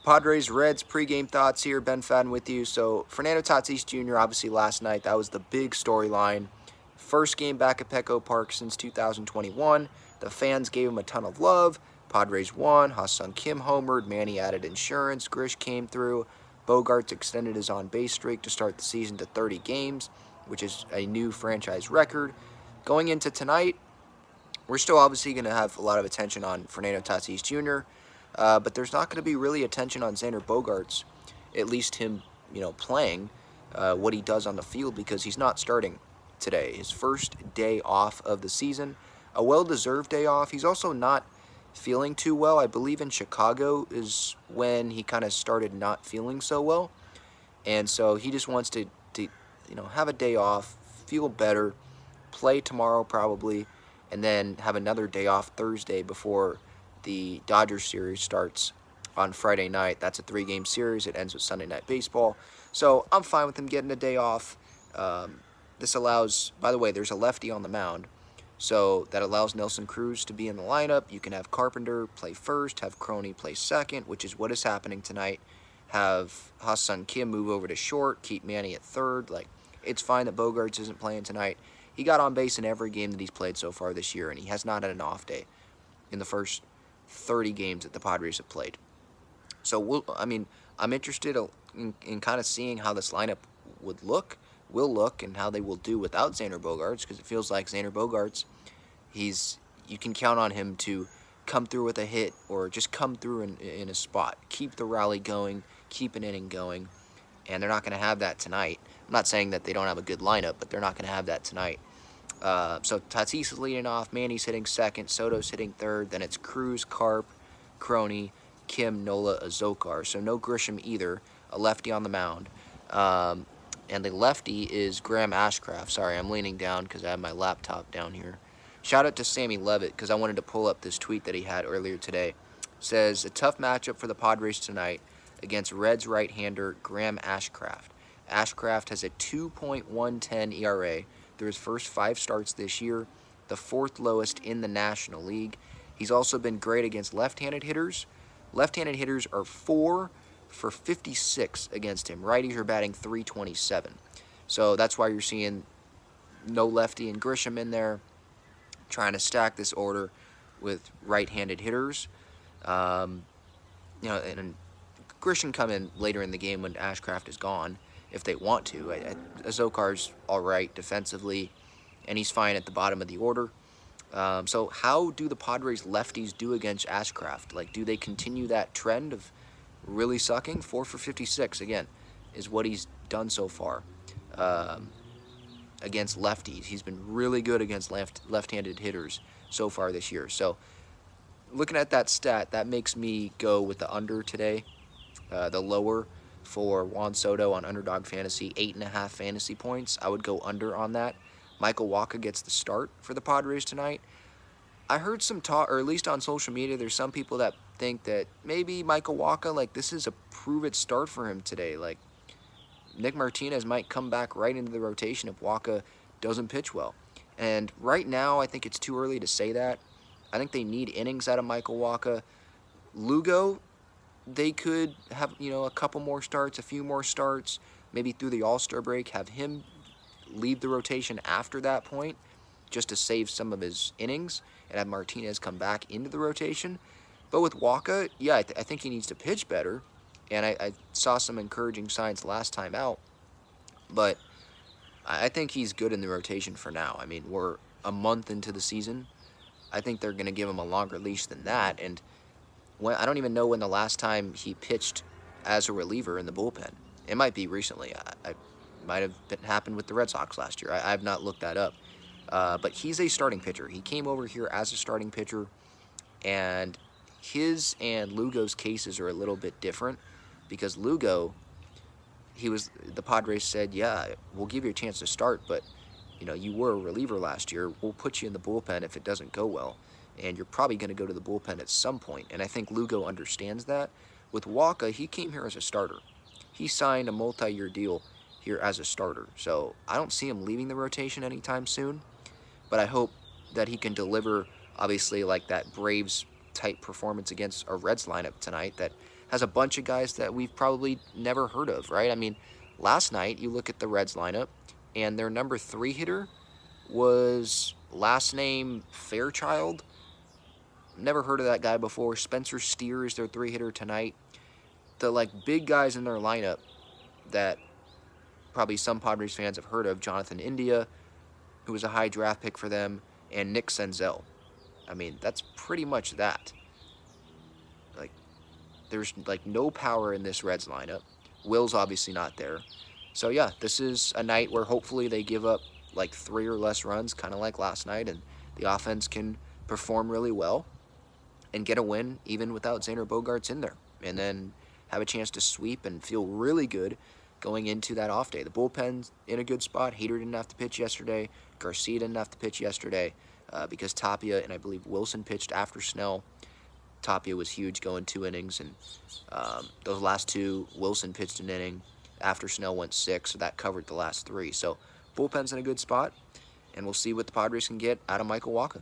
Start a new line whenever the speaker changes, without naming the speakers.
Padres Reds pregame thoughts here. Ben Fadden with you. So Fernando Tatis Jr. obviously last night, that was the big storyline. First game back at Petco Park since 2021. The fans gave him a ton of love. Padres won. Ha-Sung Kim homered. Manny added insurance. Grish came through. Bogaerts extended his on-base streak to start the season to 30 games, which is a new franchise record. Going into tonight, we're still obviously going to have a lot of attention on Fernando Tatis Jr., but there's not going to be really attention on Xander Bogaerts, at least him, playing what he does on the field, because he's not starting today. His first day off of the season, a well-deserved day off. He's also not feeling too well. I believe in Chicago is when he kind of started not feeling so well, and so he just wants to have a day off, feel better, play tomorrow probably, and then have another day off Thursday before the Dodgers series starts on Friday night. That's a 3-game series. It ends with Sunday Night Baseball. So I'm fine with him getting a day off. This allows, by the way, there's a lefty on the mound, so that allows Nelson Cruz to be in the lineup. You can have Carpenter play first, have Crony play second, which is what is happening tonight. Have Ha-Sung Kim move over to short, keep Manny at third. It's fine that Bogaerts isn't playing tonight. He got on base in every game that he's played so far this year, and he has not had an off day in the first 30 games that the Padres have played. So, I'm interested in kind of seeing how this lineup will look, and how they will do without Xander Bogaerts, because it feels like Xander Bogaerts, you can count on him to come through with a hit or just come through in a spot, keep the rally going, keep an inning going, and they're not going to have that tonight. I'm not saying that they don't have a good lineup, but they're not going to have that tonight. So Tatis is leading off, Manny's hitting second, Soto's hitting third, then it's Cruz, Carp, Crony, Kim, Nola, Azokar. So no Grisham either, a lefty on the mound. And the lefty is Graham Ashcraft. Sorry, I'm leaning down because I have my laptop down here. Shout out to Sammy Levitt, because I wanted to pull up this tweet that he had earlier today. It says, a tough matchup for the Padres tonight against Reds right-hander Graham Ashcraft. Ashcraft has a 2.110 ERA through his first 5 starts this year, the 4th lowest in the National League. He's also been great against left-handed hitters. Left-handed hitters are 4 for 56 against him. Righties are batting 327. So that's why you're seeing no lefty and Grisham in there, trying to stack this order with right-handed hitters. And Grisham come in later in the game when Ashcraft is gone, if they want to. Azokar's all right defensively, and he's fine at the bottom of the order. So how do the Padres lefties do against Ashcraft? Do they continue that trend of really sucking? 4 for 56, again, is what he's done so far against lefties. He's been really good against left-handed hitters so far this year. So looking at that stat, that makes me go with the under today. The lower for Juan Soto on Underdog Fantasy, 8.5 fantasy points. I would go under on that. Michael Wacha gets the start for the Padres tonight. I heard some talk, or at least on social media, there's some people that think that maybe Michael Wacha, this is a prove-it start for him today. Nick Martinez might come back right into the rotation if Wacha doesn't pitch well. And right now, I think it's too early to say that. I think they need innings out of Michael Wacha. Lugo, they could have, a couple more starts, a few more starts, maybe through the All-Star break, have him leave the rotation after that point just to save some of his innings and have Martinez come back into the rotation. But with Wacha, yeah, I think he needs to pitch better, and I saw some encouraging signs last time out, but I think he's good in the rotation for now. We're a month into the season. I think they're going to give him a longer leash than that, and I don't even know when the last time he pitched as a reliever in the bullpen. It might be recently. I might have happened with the Red Sox last year. I have not looked that up. But he's a starting pitcher. He came over here as a starting pitcher, and his and Lugo's cases are a little bit different, because Lugo, the Padres said, yeah, we'll give you a chance to start, but you were a reliever last year. We'll put you in the bullpen if it doesn't go well, and you're probably going to go to the bullpen at some point. And I think Lugo understands that. With Wacha, he came here as a starter. He signed a multi-year deal here as a starter, so I don't see him leaving the rotation anytime soon. But I hope that he can deliver, obviously, that Braves-type performance against a Reds lineup tonight that has a bunch of guys that we've probably never heard of, right? I mean, last night, you look at the Reds lineup, and their number 3 hitter was last name Fairchild. Never heard of that guy before. Spencer Steer is their 3 hitter tonight. The big guys in their lineup that probably some Padres fans have heard of: Jonathan India, who was a high draft pick for them, and Nick Senzel. I mean, that's pretty much that. There's no power in this Reds lineup. Will's obviously not there. So yeah, this is a night where hopefully they give up 3 or less runs, kind of like last night, and the offense can perform really well and get a win even without Xander Bogaerts in there, and then have a chance to sweep and feel really good going into that off day. The bullpen's in a good spot. Hader didn't have to pitch yesterday. Garcia didn't have to pitch yesterday because Tapia and I believe Wilson pitched after Snell. Tapia was huge going 2 innings, and those last 2, Wilson pitched an inning after Snell went 6, so that covered the last 3. So bullpen's in a good spot, and we'll see what the Padres can get out of Michael Wacha.